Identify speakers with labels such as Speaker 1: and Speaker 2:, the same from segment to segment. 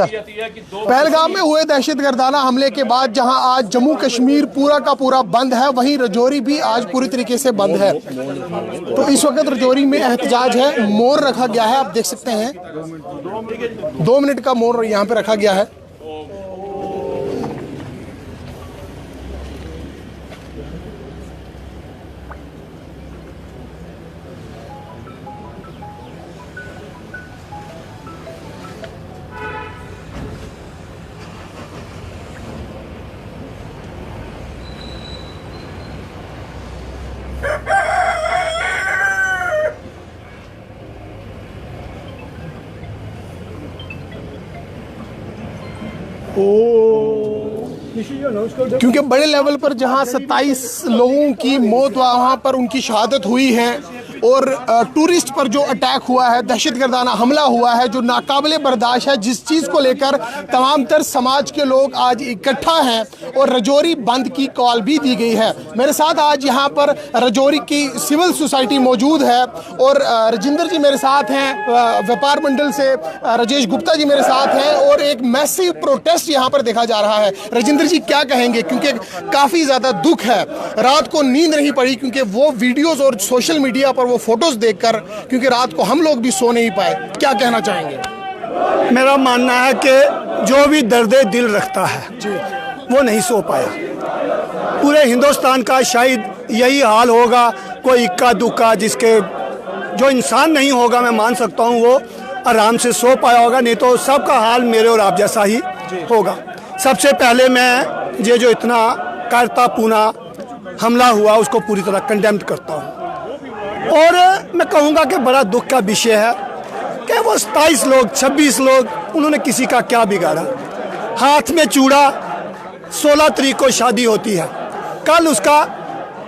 Speaker 1: पहलगाम में हुए दहशतगर्दाना हमले के बाद जहां आज जम्मू कश्मीर पूरा का पूरा बंद है, वहीं राजौरी भी आज पूरी तरीके से बंद है। तो इस वक्त राजौरी में एहतजाज है, मौन रखा गया है। आप देख सकते हैं 2 मिनट का मौन यहाँ पे रखा गया है। क्योंकि बड़े लेवल पर जहां 27 लोगों की मौत वहां पर उनकी शहादत हुई है और टूरिस्ट पर जो अटैक हुआ है, दहशतगर्दाना हमला हुआ है, जो नाकाबिले बर्दाश्त है, जिस चीज़ को लेकर तमाम तर समाज के लोग आज इकट्ठा हैं और राजौरी बंद की कॉल भी दी गई है। मेरे साथ आज यहाँ पर राजौरी की सिविल सोसाइटी मौजूद है और राजेंद्र जी मेरे साथ हैं, व्यापार मंडल से राजेश गुप्ता जी मेरे साथ हैं और एक मैसिव प्रोटेस्ट यहाँ पर देखा जा रहा है। राजेंद्र जी क्या कहेंगे, क्योंकि काफ़ी ज़्यादा दुख है, रात को नींद नहीं पड़ी क्योंकि वो वीडियोज़ और सोशल मीडिया पर वो फोटोज देखकर, क्योंकि रात को हम लोग भी सो नहीं पाए। क्या कहना चाहेंगे?
Speaker 2: मेरा मानना है कि जो भी दर्द दिल रखता है वो नहीं सो पाया। पूरे हिंदुस्तान का शायद यही हाल होगा। कोई इक्का दुक्का जिसके जो इंसान नहीं होगा, मैं मान सकता हूँ वो आराम से सो पाया होगा, नहीं तो सबका हाल मेरे और आप जैसा ही होगा। सबसे पहले मैं ये जो इतना कायरतापूर्ण हमला हुआ उसको पूरी तरह कंडेम करता हूँ और मैं कहूँगा कि बड़ा दुख का विषय है कि वो 27 लोग 26 लोग, उन्होंने किसी का क्या बिगाड़ा। हाथ में चूड़ा, 16 तारीख को शादी होती है, कल उसका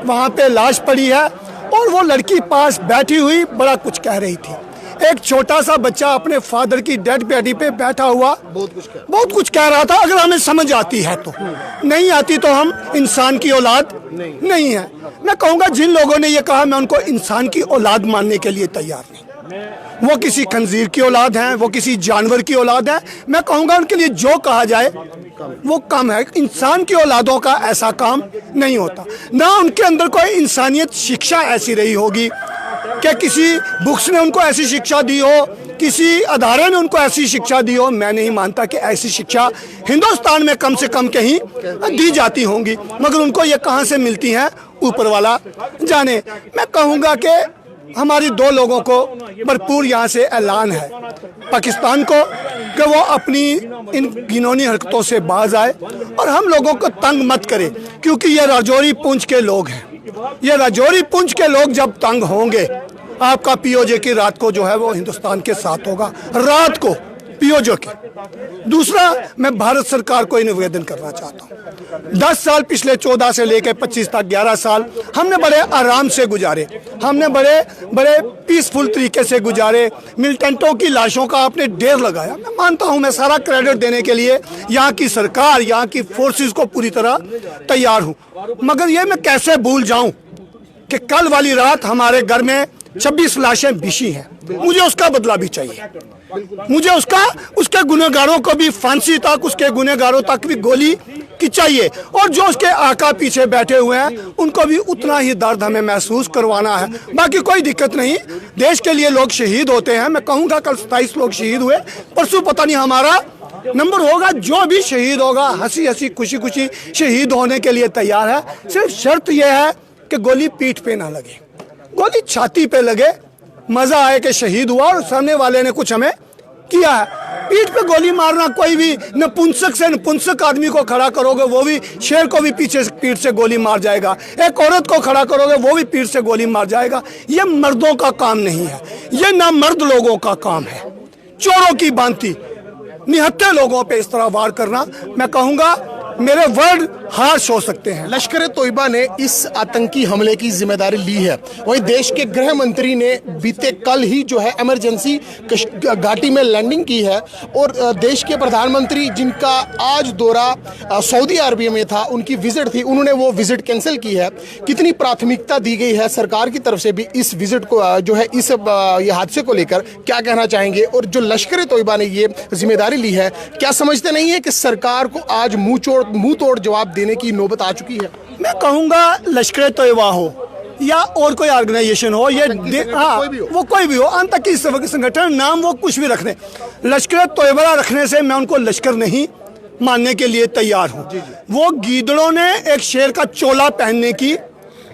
Speaker 2: वहाँ पे लाश पड़ी है और वो लड़की पास बैठी हुई बड़ा कुछ कह रही थी। एक छोटा सा बच्चा अपने फादर की डेड बॉडी पे बैठा हुआ बहुत कुछ कह रहा था। अगर हमें समझ आती है तो, नहीं आती तो हम इंसान की औलाद नहीं है। मैं कहूँगा जिन लोगों ने ये कहा, मैं उनको इंसान की औलाद मानने के लिए तैयार नहीं। वो किसी खंजीर की औलाद हैं, वो किसी जानवर की औलाद है। मैं कहूँगा उनके लिए जो कहा जाए वो कम है। इंसान की औलादों का ऐसा काम नहीं होता, ना उनके अंदर कोई इंसानियत शिक्षा ऐसी रही होगी कि किसी बुक्स ने उनको ऐसी शिक्षा दी हो, किसी अदारे ने उनको ऐसी शिक्षा दी हो। मैं नहीं मानता कि ऐसी शिक्षा हिंदुस्तान में कम से कम कहीं दी जाती होंगी, मगर उनको ये कहाँ से मिलती हैं ऊपर वाला जाने। मैं कहूँगा कि हमारी 2 लोगों को भरपूर यहाँ से ऐलान है पाकिस्तान को कि वो अपनी इन घिनौनी हरकतों से बाज आए और हम लोगों को तंग मत करे, क्योंकि ये राजौरी पुंछ के लोग हैं। ये राजौरी पुंछ के लोग जब तंग होंगे, आपका पीओजे की रात को जो है वो हिंदुस्तान के साथ होगा, रात को पीओजे के। दूसरा, मैं भारत सरकार को निवेदन करना चाहता हूँ। 10 साल, पिछले 14 से लेकर 25 तक 11 साल हमने बड़े आराम से गुजारे, हमने बड़े पीसफुल तरीके से गुजारे। मिलिटेंटों की लाशों का आपने ढेर लगाया। मैं मानता हूँ, मैं सारा क्रेडिट देने के लिए यहाँ की सरकार, यहाँ की फोर्सेस को पूरी तरह तैयार हूँ, मगर ये मैं कैसे भूल जाऊँ कि कल वाली रात हमारे घर में 26 लाशें बिछी हैं। मुझे उसका बदला भी चाहिए, मुझे उसके गुनहगारों को भी फांसी तक, उसके गुनहगारों तक भी गोली की चाहिए, और जो उसके आका पीछे बैठे हुए हैं उनको भी उतना ही दर्द हमें महसूस करवाना है। बाकी कोई दिक्कत नहीं, देश के लिए लोग शहीद होते हैं। मैं कहूँगा कल 27 लोग शहीद हुए, परसों पता नहीं हमारा नंबर होगा। जो भी शहीद होगा हंसी हंसी खुशी खुशी शहीद होने के लिए तैयार है। सिर्फ शर्त यह है कि गोली पीठ पे ना लगे, गोली छाती पे लगे, मजा आए कि शहीद हुआ और सामने वाले ने कुछ हमें किया है। पीठ पे गोली मारना, कोई भी नपुंसक से नपुंसक आदमी को खड़ा करोगे वो भी शेर को भी पीछे पीठ से गोली मार जाएगा, एक औरत को खड़ा करोगे वो भी पीठ से गोली मार जाएगा। ये मर्दों का काम नहीं है, ये ना मर्द लोगों का काम है। चोरों की भांति निहत्थे लोगों पे इस तरह वार करना, मैं कहूँगा मेरे वर्ड हार्श हो सकते हैं।
Speaker 1: लश्कर तोयबा ने इस आतंकी हमले की जिम्मेदारी ली है। वहीं देश के गृह मंत्री ने बीते कल ही जो है इमरजेंसी घाटी में लैंडिंग की है और देश के प्रधानमंत्री जिनका आज दौरा सऊदी अरबिया में था, उनकी विजिट थी, उन्होंने वो विजिट कैंसिल की है। कितनी प्राथमिकता दी गई है सरकार की तरफ से भी इस विजिट को जो है इस ये हादसे को लेकर, क्या कहना चाहेंगे? और जो लश्कर तोयबा ने ये जिम्मेदारी ली है, क्या समझते नहीं है कि सरकार को आज मुंह तोड़ जवाब देने की नौबत आ चुकी है?
Speaker 2: मैं कहूँगा लश्कर तोयबा हो या और कोई ऑर्गेनाइजेशन हो, ये हाँ वो कोई भी हो, आतंकी संगठन नाम वो कुछ भी रखने, लश्कर तोयबा रखने से मैं उनको लश्कर नहीं मानने के लिए तैयार हूँ। वो गीदड़ों ने एक शेर का चोला पहनने की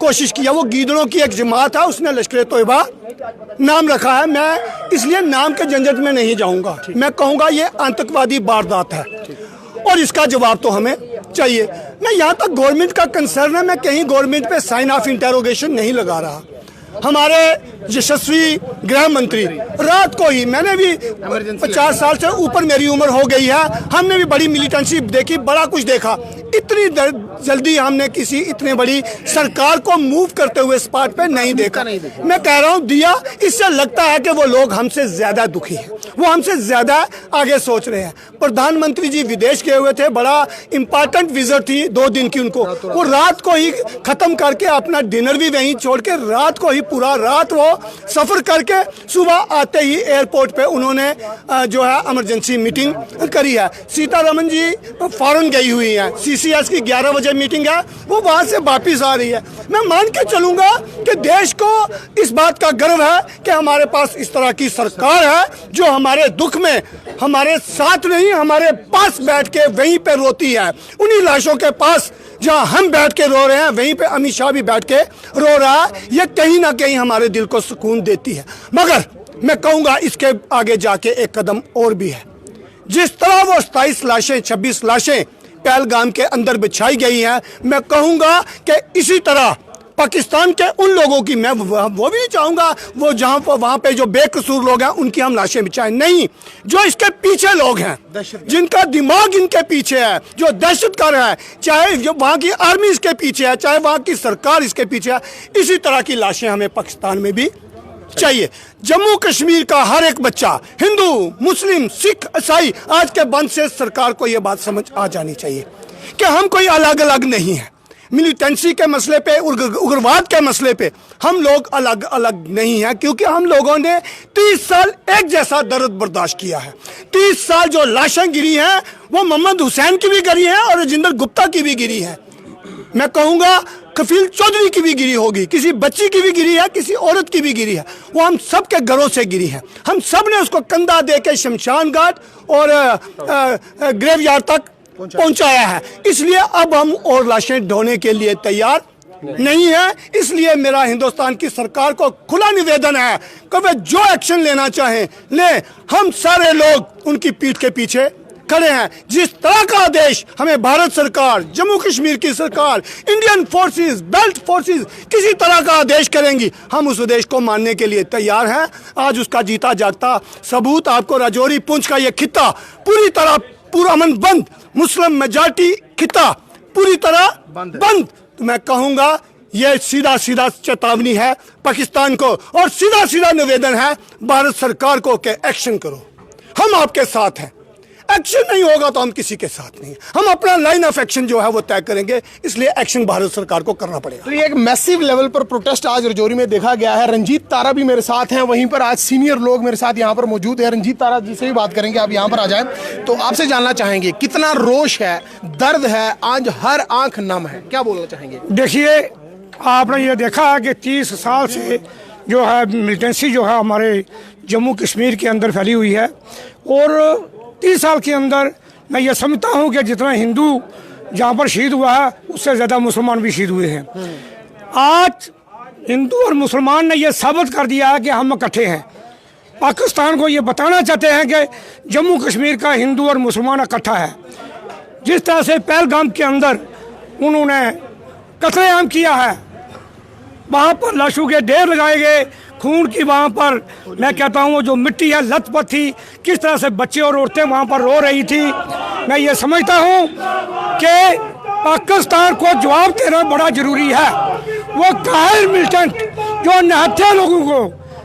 Speaker 2: कोशिश किया, वो गीदड़ों की एक जमात है, उसने लश्कर तोयबा नाम रखा है। मैं इसलिए नाम के झंझट में नहीं जाऊंगा। मैं कहूँगा ये आतंकवादी वारदात है और इसका जवाब तो हमें चाहिए। मैं यहाँ तक गवर्नमेंट का कंसर्न है, मैं कहीं गवर्नमेंट पे साइन ऑफ इंटेरोगेशन नहीं लगा रहा। हमारे यशस्वी गृह मंत्री रात को ही, मैंने भी 50 साल से ऊपर मेरी उम्र हो गई है, हमने भी बड़ी मिलिटेंसी देखी, बड़ा कुछ देखा। इतनी जल्दी हमने किसी इतने बड़ी सरकार को मूव करते हुए स्पॉट पे नहीं देखा। मैं कह रहा हूँ दिया, इससे लगता है कि वो लोग हमसे ज्यादा दुखी हैं, वो हमसे ज्यादा आगे सोच रहे हैं। प्रधानमंत्री जी विदेश गए हुए थे, बड़ा इंपॉर्टेंट विजिट थी 2 दिन की उनको, वो रात को ही खत्म करके अपना डिनर भी वहीं छोड़ के रात को ही पूरा रात वो सफर करके सुबह आते ही एयरपोर्ट पे उन्होंने जो है इमरजेंसी मीटिंग करी है। सीतारमन जी फौरन गई हुई हैं, सीसीएस की 11 बजे मीटिंग है, वो वहां से वापिस आ रही है। मैं मान के चलूंगा कि देश को इस बात का गर्व है कि हमारे पास इस तरह की सरकार है जो हमारे दुख में हमारे साथ नहीं, हमारे पास बैठ के वहीं पे रोती है। उन्हीं लाशों के पास जहां हम बैठ के रो रहे हैं, वहीं पे अमित शाह भी बैठ के रो रहा है। ये कहीं ना कहीं हमारे दिल को सुकून देती है। मगर मैं कहूंगा इसके आगे जाके एक कदम और भी है। जिस तरह वो 27 लाशें 26 लाशें पहलगाम के अंदर बिछाई गई हैं, मैं कहूंगा कि इसी तरह पाकिस्तान के उन लोगों की, मैं वो भी नहीं चाहूंगा वो जहां वहां पे जो बेकसूर लोग हैं उनकी हम लाशें बिछाएं, नहीं, जो इसके पीछे लोग हैं, जिनका दिमाग इनके पीछे है, जो दहशतगर्द है, चाहे जो वहां की आर्मी इसके पीछे है, चाहे वहां की सरकार इसके पीछे है, इसी तरह की लाशें हमें पाकिस्तान में भी चाहिए। जम्मू कश्मीर का हर एक बच्चा, हिंदू, मुस्लिम, सिख, ईसाई, आज के बंद से सरकार को यह बात समझ आ जानी चाहिए कि हम कोई अलग अलग नहीं है। मिलिटेंसी के मसले पे, उग्रवाद के मसले पे हम लोग अलग अलग नहीं हैं, क्योंकि हम लोगों ने 30 साल एक जैसा दर्द बर्दाश्त किया है। 30 साल जो लाशें गिरी हैं वो मोहम्मद हुसैन की भी गिरी हैं और राजेंद्र गुप्ता की भी गिरी है। मैं कहूँगा कफील चौधरी की भी गिरी होगी, किसी बच्ची की भी गिरी है, किसी औरत की भी गिरी है। वो हम सब के घरों से गिरी है। हम सब ने उसको कंधा दे के शमशान घाट और ग्रेवयार्ड तक पहुंचाया है। इसलिए अब हम और लाशें ढोने के लिए तैयार नहीं है। इसलिए मेरा हिंदुस्तान की सरकार को खुला निवेदन है कि वे जो एक्शन लेना चाहें ले। हम सारे लोग उनकी पीठ के पीछे खड़े हैं। जिस तरह का आदेश हमें भारत सरकार, जम्मू कश्मीर की सरकार, इंडियन फोर्सेस, बेल्ट फोर्सेस किसी तरह का आदेश करेंगी, हम उस आदेश को मानने के लिए तैयार हैं। आज उसका जीता जागता सबूत आपको राजौरी पुंछ का ये खित्ता पूरी तरह पूरा अमन बंद, मुस्लिम मेजॉरिटी खित्ता पूरी तरह बंद। तो मैं कहूँगा ये सीधा सीधा चेतावनी है पाकिस्तान को और सीधा सीधा निवेदन है भारत सरकार को कि एक्शन करो। हम आपके साथ हैं। एक्शन नहीं होगा तो हम किसी के साथ नहीं। हम अपना लाइन ऑफ एक्शन जो है वो तय करेंगे, इसलिए एक्शन भारत सरकार को करना पड़ेगा।
Speaker 1: तो ये एक मैसिव लेवल पर प्रोटेस्ट आज राजौरी में देखा गया है। रंजीत तारा भी मेरे साथ हैं, वहीं पर आज सीनियर लोग मेरे साथ यहाँ पर मौजूद हैं। रंजीत तारा जी से भी बात करेंगे, आप यहाँ पर आ जाएं। तो आपसे जानना चाहेंगे कितना रोष है, दर्द है, आज हर आंख नम है, क्या बोलना चाहेंगे?
Speaker 3: देखिए, आपने ये देखा है कि 30 साल से जो है मिलिटेंसी जो है हमारे जम्मू कश्मीर के अंदर फैली हुई है और 30 साल के अंदर मैं ये समझता हूँ कि जितना हिंदू जहाँ पर शहीद हुआ है उससे ज़्यादा मुसलमान भी शहीद हुए हैं। आज हिंदू और मुसलमान ने यह साबित कर दिया है कि हम इकट्ठे हैं। पाकिस्तान को ये बताना चाहते हैं कि जम्मू कश्मीर का हिंदू और मुसलमान इकट्ठा है। जिस तरह से पहलगाम के अंदर उन्होंने कत्लेआम किया है, वहाँ पर लाशों के ढेर लगाए गए, खून की वहाँ पर मैं कहता हूँ वो जो मिट्टी है लथपथ थी, किस तरह से बच्चे और औरतें वहाँ पर रो रही थी। मैं ये समझता हूँ कि पाकिस्तान को जवाब देना बड़ा जरूरी है। वो कायर मिलिटेंट जो निहत्थे लोगों को,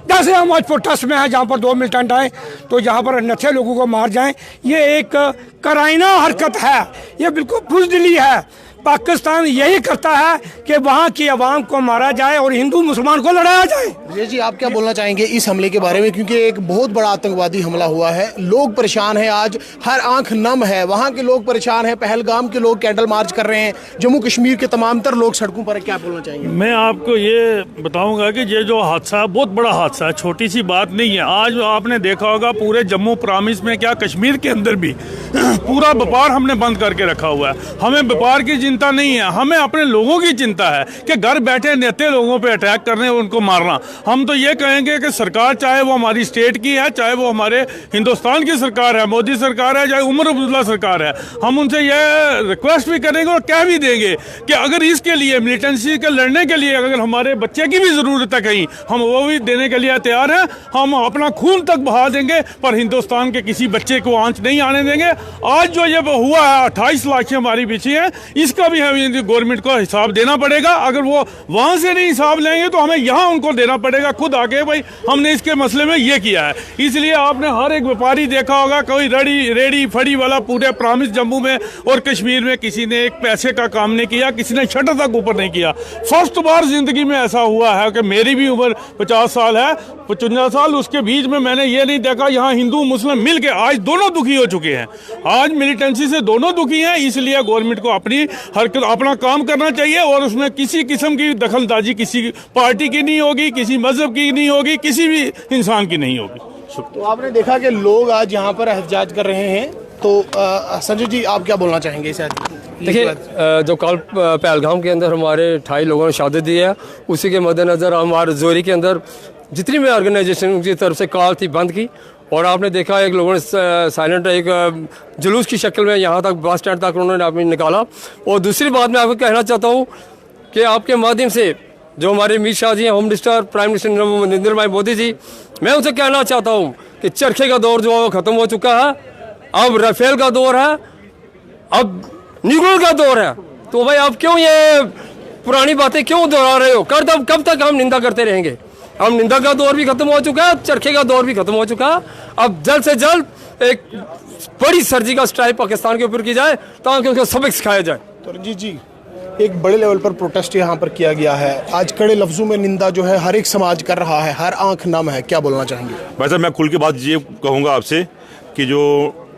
Speaker 3: जैसे हम आज प्रोटेस्ट में हैं जहाँ पर 2 मिलिटेंट आए तो जहाँ पर निहत्थे लोगों को मार जाएं, ये एक कराइना हरकत है, ये बिल्कुल बुज़दिली है। पाकिस्तान यही करता है कि वहाँ की आवाम को मारा जाए और हिंदू मुसलमान को लड़ाया जाए।
Speaker 1: विजय जी, आप क्या बोलना चाहेंगे इस हमले के बारे में, क्योंकि एक बहुत बड़ा आतंकवादी हमला हुआ है, लोग परेशान हैं, आज हर आंख नम है, वहाँ के लोग परेशान हैं, पहलगाम के लोग कैंडल मार्च कर रहे हैं, जम्मू कश्मीर के तमाम तर लोग सड़कों पर, क्या बोलना चाहेंगे?
Speaker 4: मैं आपको ये बताऊंगा कि ये जो हादसा बहुत बड़ा हादसा है, छोटी सी बात नहीं है। आज आपने देखा होगा पूरे जम्मू प्रामिस में, क्या कश्मीर के अंदर भी पूरा व्यापार हमने बंद करके रखा हुआ है। हमें व्यापार की चिंता नहीं है, हमें अपने लोगों की चिंता है कि घर बैठे नेते लोगों पे अटैक करने, उनको मारना। हम तो ये कहेंगे कि सरकार, चाहे वो हमारी स्टेट की है, चाहे वो हमारे हिंदुस्तान की सरकार है, मोदी सरकार है, चाहे उमर अब्दुल्ला सरकार है, हम उनसे ये रिक्वेस्ट भी करेंगे और कह भी देंगे कि अगर इसके लिए मिलिटेंसी के लड़ने के लिए अगर हमारे बच्चे की भी ज़रूरत है कहीं, हम वो भी देने के लिए तैयार हैं। हम अपना खून तक बहा देंगे, पर हिंदुस्तान के किसी बच्चे को आंच नहीं आने देंगे। आज जो ये हुआ है, 28 लाख हमारी पीछे है, इसका भी हमें गवर्नमेंट को हिसाब देना पड़ेगा। अगर वो वहां से नहीं हिसाब लेंगे तो हमें यहाँ उनको देना पड़ेगा खुद आके, भाई हमने इसके मसले में ये किया है। इसलिए आपने हर एक व्यापारी देखा होगा, कोई रेडी फड़ी वाला पूरे प्रामिस जम्मू में और कश्मीर में किसी ने एक पैसे का काम नहीं किया, किसी ने शटर तक ऊपर नहीं किया। फर्स्ट बार जिंदगी में ऐसा हुआ है कि मेरी भी उम्र 50 साल है, 55 साल, उसके बीच में मैंने ये नहीं देखा यहाँ हिंदू मुस्लिम मिल के आज दोनों दुखी हो चुके हैं। आज मिलिटेंसी से दोनों दुखी हैं। इसलिए गवर्नमेंट को अपनी हरकत, अपना काम करना चाहिए और उसमें किसी किस्म की दखलंदाजी किसी पार्टी की नहीं होगी, किसी मजहब की नहीं होगी, किसी भी इंसान की नहीं होगी।
Speaker 1: तो आपने देखा कि लोग आज यहाँ पर एहतजाज कर रहे हैं, तो संजय जी आप क्या बोलना चाहेंगे इस?
Speaker 5: देखिए, जो कल पहलगाम के अंदर हमारे 28 लोगों ने शहादत दी है, उसी के मद्देनज़र हमारे जोरी के अंदर जितनी भी ऑर्गेनाइजेशन उनकी तरफ से कॉल थी बंद की, और आपने देखा एक लोगों ने साइलेंट एक जुलूस की शक्ल में यहाँ तक बस स्टैंड तक उन्होंने अपनी निकाला। और दूसरी बात मैं आपको कहना चाहता हूँ कि आपके माध्यम से जो हमारे अमित शाह जी हैं, home minister, prime minister Narendra भाई मोदी जी, मैं उनसे कहना चाहता हूँ कि चरखे का दौर जो है वो ख़त्म हो चुका है, अब राफेल का दौर है, अब न्यूक्लियर का दौर है। तो भाई आप क्यों ये पुरानी बातें क्यों दोहरा रहे हो? कब तक हम निंदा करते रहेंगे? हम निंदा का दौर भी खत्म हो चुका है, चरखे का दौर भी खत्म हो चुका है। अब जल्द से जल्द एक बड़ी सर्जिकल स्ट्राइक पाकिस्तान के ऊपर की जाए ताकि उसको सबक सिखाया जाए।
Speaker 1: तो रंजीत जी, एक बड़े लेवल पर प्रोटेस्ट यहाँ पर किया गया है, आज कड़े लफ्जों में निंदा जो है हर एक समाज कर रहा है, हर आंख नम है, क्या बोलना चाहेंगे?
Speaker 6: वैसे मैं खुल के बात ये कहूँगा आपसे कि जो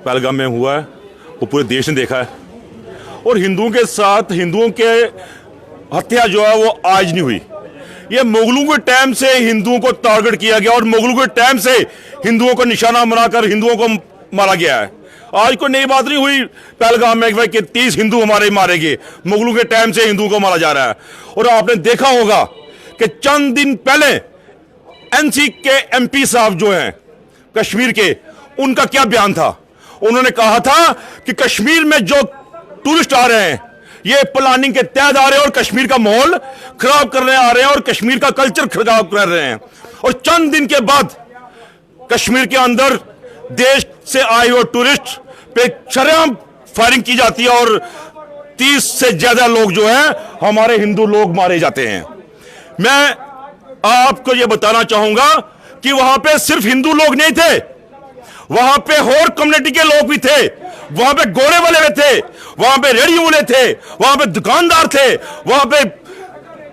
Speaker 6: पहलगाम में हुआ है वो पूरे देश ने देखा है, और हिंदुओं के साथ हिंदुओं के हत्या जो है वो आज नहीं हुई। ये मुगलों के टाइम से हिंदुओं को टारगेट किया गया और मुगलों के टाइम से हिंदुओं को निशाना बनाकर हिंदुओं को मारा गया है। आज कोई नई बात नहीं हुई पहलगाम में कि 30 हिंदू हमारे मारे गए। मुगलों के टाइम से हिंदुओं को मारा जा रहा है। और आपने देखा होगा कि चंद दिन पहले एनसी के एमपी साहब जो हैं कश्मीर के, उनका क्या बयान था? उन्होंने कहा था कि कश्मीर में जो टूरिस्ट आ रहे हैं ये प्लानिंग के तहत आ रहे हैं और कश्मीर का माहौल खराब करने आ रहे हैं और कश्मीर का कल्चर खराब कर रहे हैं। और चंद दिन के बाद कश्मीर के अंदर देश से आए हुए टूरिस्ट पे शरेआम फायरिंग की जाती है और 30 से ज्यादा लोग जो हैं हमारे हिंदू लोग मारे जाते हैं। मैं आपको यह बताना चाहूंगा कि वहां पे सिर्फ हिंदू लोग नहीं थे, वहां पे और कम्युनिटी के लोग भी थे, वहां पे गोरे वाले भी थे, वहां पे रेडियो वाले थे, वहां पे दुकानदार थे, वहां पे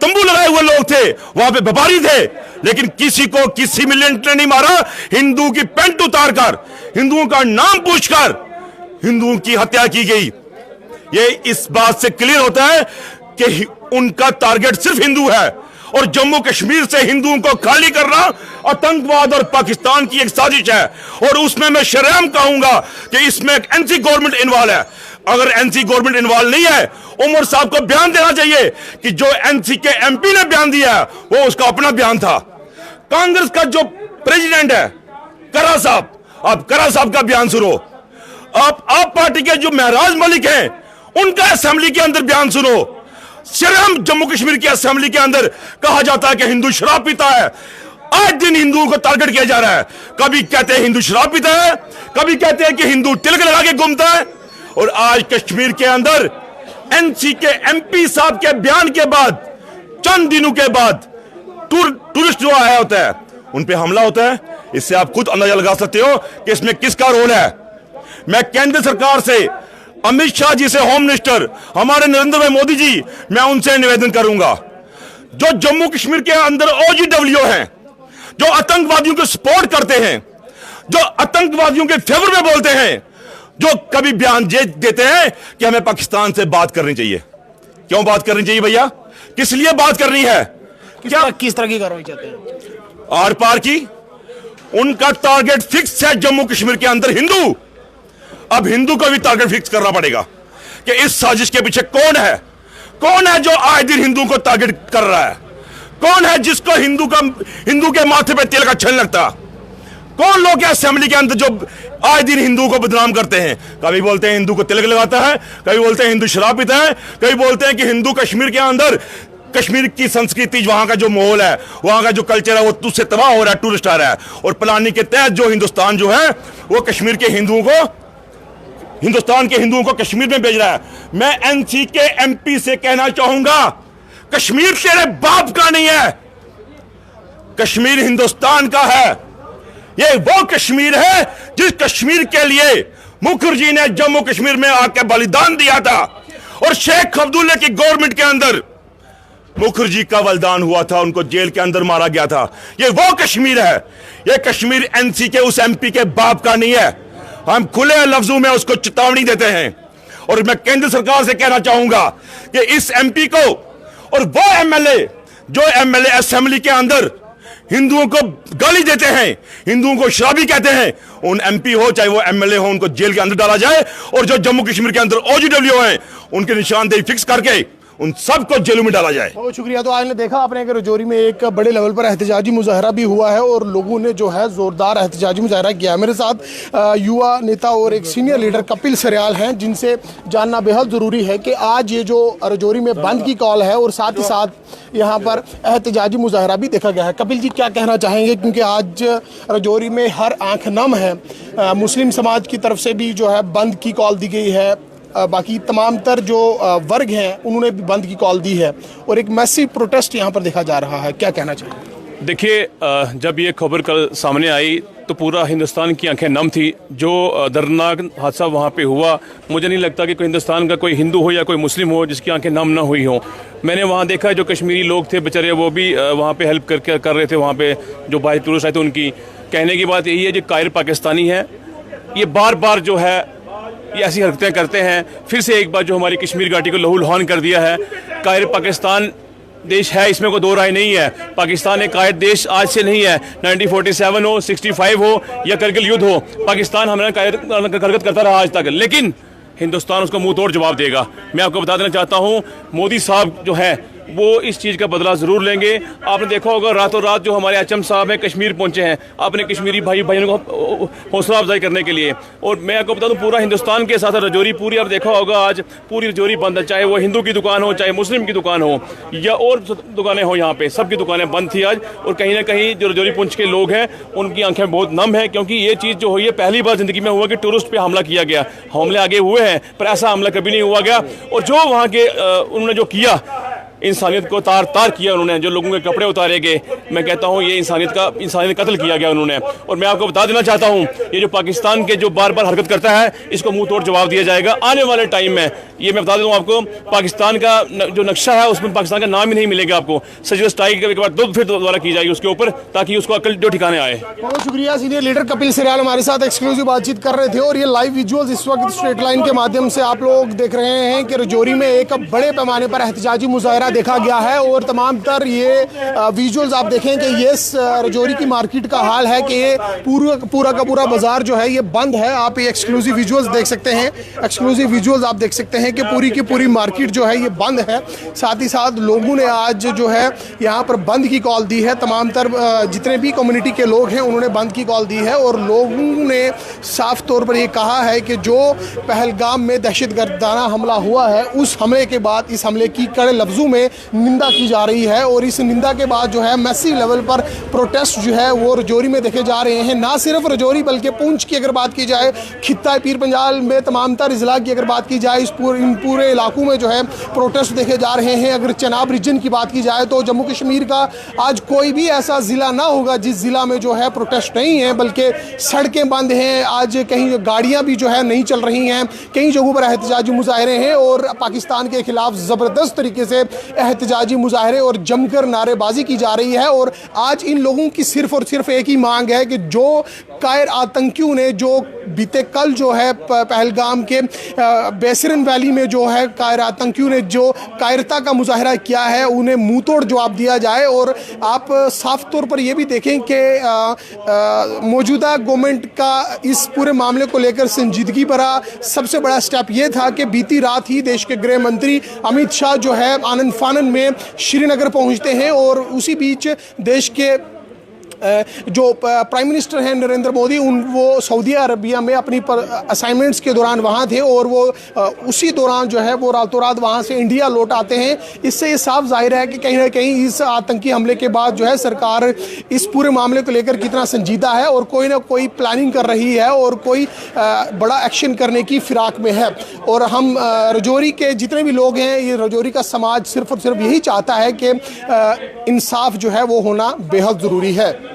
Speaker 6: तंबू लगाए हुए लोग थे, वहां पे व्यापारी थे, लेकिन किसी को किसी मिलिटेंट ने नहीं मारा। हिंदू की पेंट उतारकर, हिंदुओं का नाम पूछकर हिंदुओं की हत्या की गई। ये इस बात से क्लियर होता है कि उनका टारगेट सिर्फ हिंदू है और जम्मू कश्मीर से हिंदुओं को खाली करना आतंकवाद और पाकिस्तान की एक साजिश है। और उसमें मैं शर्म कहूंगा कि इसमें एक एनसी गवर्नमेंट इन्वॉल्व है। अगर एनसी गवर्नमेंट इन्वॉल्व नहीं है, उमर साहब को बयान देना चाहिए कि जो एनसी के एमपी ने बयान दिया है वो उसका अपना बयान था। कांग्रेस का जो प्रेसिडेंट है करा साहब, आप करा साहब का बयान सुनो। आप पार्टी के जो महराज मलिक हैं उनका असेंबली के अंदर बयान सुनो। शर्म, जम्मू कश्मीर की असेंबली के अंदर कहा जाता है कि हिंदू शराब पीता है। आज दिन हिंदुओं को टारगेट किया जा रहा है। कभी कहते हैं हिंदू शराब पीता है, कभी कहते हैं कि हिंदू तिलक लगा के घूमता है। और आज कश्मीर के अंदर एनसी के एमपी साहब के बयान के बाद चंद दिनों के बाद टूरिस्ट जो आया होता है उन पे हमला होता है। इससे आप खुद अंदाजा लगा सकते हो कि इसमें किसका रोल है। मैं केंद्र सरकार से, अमित शाह जी से, होम मिनिस्टर हमारे नरेंद्र भाई मोदी जी, मैं उनसे निवेदन करूंगा, जो जम्मू कश्मीर के अंदर OGW हैं, जो आतंकवादियों को सपोर्ट करते हैं, जो आतंकवादियों के फेवर में बोलते हैं, जो कभी बयान देते हैं कि हमें पाकिस्तान से बात करनी चाहिए। क्यों बात करनी चाहिए भैया? किस लिए बात करनी है? क्या
Speaker 1: किस तरह की कार्रवाई चाहते हैं?
Speaker 6: आर पार की। उनका टारगेट फिक्स है जम्मू कश्मीर के अंदर हिंदू। अब हिंदू को भी टारगेट फिक्स करना पड़ेगा कि इस साजिश के पीछे कौन है। कौन है जो आए दिन हिंदू को टारगेट कर रहा है? कौन है जिसको हिंदू के माथे पे तिलक अच्छा नहीं लगता? कौन लोग असेंबली के अंदर जो आए दिन हिंदू को बदनाम करते हैं? कभी बोलते हैं हिंदू को तिलक लगाता है, कभी बोलते हैं हिंदू शराब पीता है, कभी बोलते हैं कि हिंदू कश्मीर के अंदर, कश्मीर की संस्कृति, वहां का जो माहौल है, वहां का जो कल्चर है, वो तुझसे तबाह हो रहा है, टूरिस्ट आ रहा है। और प्लानिंग के तहत जो हिंदुस्तान जो है वो कश्मीर के हिंदुओं को, हिंदुस्तान के हिंदुओं को कश्मीर में भेज रहा है। मैं एनसी के एमपी से कहना चाहूंगा, कश्मीर तेरे बाप का नहीं है, कश्मीर हिंदुस्तान का है। ये वो कश्मीर है जिस कश्मीर के लिए मुखर्जी ने जम्मू कश्मीर में आकर बलिदान दिया था, और शेख अब्दुल्ला की गवर्नमेंट के अंदर मुखर्जी का बलिदान हुआ था, उनको जेल के अंदर मारा गया था। ये वो कश्मीर है। ये कश्मीर एनसी के उस एमपी के बाप का नहीं है। हम खुले लफ्जों में उसको चेतावनी देते हैं। और मैं केंद्र सरकार से कहना चाहूंगा कि इस एमपी को और वो एमएलए जो एमएलए असेंबली के अंदर हिंदुओं को गाली देते हैं, हिंदुओं को शराबी कहते हैं, उन एमपी हो चाहे वो एमएलए हो, उनको जेल के अंदर डाला जाए। और जो जम्मू कश्मीर के अंदर OGW हैं, उनकी निशानदेही फिक्स करके उन सबको जेलों में डाला जाए।
Speaker 1: बहुत शुक्रिया। तो आज ने देखा आपने कि रजौरी में एक बड़े लेवल पर एहतजाजी मुजाहरा भी हुआ है और लोगों ने जो है जोरदार एहतजाजी मुजाहरा किया। मेरे साथ युवा नेता और एक सीनियर लीडर कपिल सरियाल हैं, जिनसे जानना बेहद ज़रूरी है कि आज ये जो रजौरी में बंद की कॉल है और साथ ही साथ यहाँ पर एहतजाजी मुजाहरा भी देखा गया है। कपिल जी क्या कहना चाहेंगे, क्योंकि आज रजौरी में हर आंख नम है, मुस्लिम समाज की तरफ से भी जो है बंद की कॉल दी गई है, बाकी तमाम तर जो वर्ग हैं उन्होंने भी बंद की कॉल दी है और एक मैसिव प्रोटेस्ट यहाँ पर देखा जा रहा है। क्या कहना चाहिए?
Speaker 7: देखिए, जब ये खबर कल सामने आई तो पूरा हिंदुस्तान की आंखें नम थी। जो दर्दनाक हादसा वहाँ पे हुआ, मुझे नहीं लगता कि कोई हिंदुस्तान का कोई हिंदू हो या कोई मुस्लिम हो जिसकी आंखें नम ना हुई हों। मैंने वहाँ देखा जो कश्मीरी लोग थे बेचारे, वो भी वहाँ पे हेल्प कर रहे थे। वहाँ पे जो भाई टूरिस्ट आए थे, उनकी कहने की बात यही है, जो कायर पाकिस्तानी है, ये बार बार जो है ये ऐसी हरकतें करते हैं। फिर से एक बार जो हमारी कश्मीर घाटी को लहूलुहान कर दिया है। कायर पाकिस्तान देश है, इसमें कोई दो राय नहीं है। पाकिस्तान एक कायर देश आज से नहीं है। 1947 हो, 65 हो या करगिल युद्ध हो, पाकिस्तान हमारा कायर हरकत करता रहा आज तक, लेकिन हिंदुस्तान उसको मुंह तोड़ जवाब देगा। मैं आपको बता देना चाहता हूँ, मोदी साहब जो है वो इस चीज़ का बदला ज़रूर लेंगे। आपने देखा होगा रातों रात जो हमारे HM साहब हैं कश्मीर पहुंचे हैं अपने कश्मीरी भाइयों को हौसला अफजाई करने के लिए। और मैं आपको बता दूं, पूरा हिंदुस्तान के साथ रजौरी पूरी, आप देखा होगा आज पूरी रजौरी बंद है, चाहे वो हिंदू की दुकान हो, चाहे मुस्लिम की दुकान हो या और दुकानें हो, यहाँ पे सबकी दुकानें बंद थी आज। और कहीं ना कहीं जो रजौरी पुंछ के लोग हैं उनकी आंखें बहुत नम है, क्योंकि ये चीज़ जो हुई है पहली बार ज़िंदगी में हुआ कि टूरिस्ट पे हमला किया गया। हमले आगे हुए हैं पर ऐसा हमला कभी नहीं हुआ गया। और जो वहाँ के उन्होंने जो किया, इंसानियत को तार तार किया उन्होंने, जो लोगों के कपड़े उतारे गए, मैं कहता हूँ ये इंसानियत कत्ल किया गया उन्होंने। और मैं आपको बता देना चाहता हूँ, ये जो पाकिस्तान के जो बार बार हरकत करता है, इसको मुंह तोड़ जवाब दिया जाएगा आने वाले टाइम में। ये मैं बता दूँ आपको, पाकिस्तान का जो नक्शा है उसमें पाकिस्तान का नाम ही नहीं मिलेगा आपको। सर्जिकल स्ट्राइक के बाद फिर दोबारा की जाएगी उसके ऊपर, ताकि उसको अकल जो ठिकाने आए।
Speaker 1: बहुत शुक्रिया। सीनियर लीडर कपिल सरियाल हमारे साथ एक्सक्लूसिव बातचीत कर रहे थे। और ये लाइव विजुअल्स इस वक्त स्ट्रेट लाइन के माध्यम से आप लोग देख रहे हैं कि रजौरी में एक बड़े पैमाने पर एहतजाजी मुजाहरा देखा गया है। और तमाम तर ये विजुअल्स आप देखें कि ये रजौरी की मार्केट का हाल है कि ये पूरा का पूरा बाजार जो है ये बंद है। आप ये एक्सक्लूसिव विजुअल्स देख सकते हैं, एक्सक्लूसिव विजुअल्स आप देख सकते हैं कि पूरी की पूरी मार्केट जो है ये बंद है। साथ ही साथ लोगों ने आज जो है यहाँ पर बंद की कॉल दी है। तमाम तर जितने भी कम्युनिटी के लोग हैं उन्होंने बंद की कॉल दी है। और लोगों ने साफ तौर पर ये कहा है कि जो पहलगाम में दहशतगर्दाना हमला हुआ है, उस हमले के बाद इस हमले की कड़े लफ्ज़ों में में निंदा की जा रही है। और इस निंदा के बाद जो है मैसिव लेवल पर प्रोटेस्ट जो है वो रजौरी में देखे जा रहे हैं। ना सिर्फ रजौरी बल्कि पूंछ की अगर बात की जाए, खित्ता पीर पंजाल में तमाम तर ज़िला की अगर बात की जाए, इन पूरे इलाकों में जो है प्रोटेस्ट देखे जा रहे हैं। अगर चनाब रीजन की बात की जाए तो जम्मू कश्मीर का आज कोई भी ऐसा ज़िला ना होगा जिस ज़िला में जो है प्रोटेस्ट नहीं है, बल्कि सड़कें बंद हैं। आज कहीं गाड़ियाँ भी जो है नहीं चल रही हैं, कई जगहों पर एहतजाजी मुजाहरे हैं और पाकिस्तान के खिलाफ ज़बरदस्त तरीके से एहतजाजी मुजाहरे और जमकर नारेबाजी की जा रही है। और आज इन लोगों की सिर्फ और सिर्फ एक ही मांग है कि जो कायर आतंकियों ने जो बीते कल जो है पहलगाम के बेसरन वैली में जो है कायर आतंकियों ने जो कायरता का मुजाहरा किया है, उन्हें मुंह तोड़ जवाब दिया जाए। और आप साफ तौर पर यह भी देखें कि मौजूदा गवर्नमेंट का इस पूरे मामले को लेकर संजीदगी भरा सबसे बड़ा स्टेप ये था कि बीती रात ही देश के गृह मंत्री अमित शाह जो है आनंद फानन में श्रीनगर पहुंचते हैं और उसी बीच देश के जो प्राइम मिनिस्टर हैं नरेंद्र मोदी वो सऊदी अरबिया में अपनी असाइनमेंट्स के दौरान वहाँ थे और वो उसी दौरान जो है वो रातों रात वहाँ से इंडिया लौट आते हैं। इससे ये साफ जाहिर है कि कहीं ना कहीं इस आतंकी हमले के बाद जो है सरकार इस पूरे मामले को लेकर कितना संजीदा है और कोई ना कोई प्लानिंग कर रही है और कोई बड़ा एक्शन करने की फिराक में है। और हम रजौरी के जितने भी लोग हैं, ये रजौरी का समाज सिर्फ और सिर्फ यही चाहता है कि इंसाफ जो है वो होना बेहद ज़रूरी है।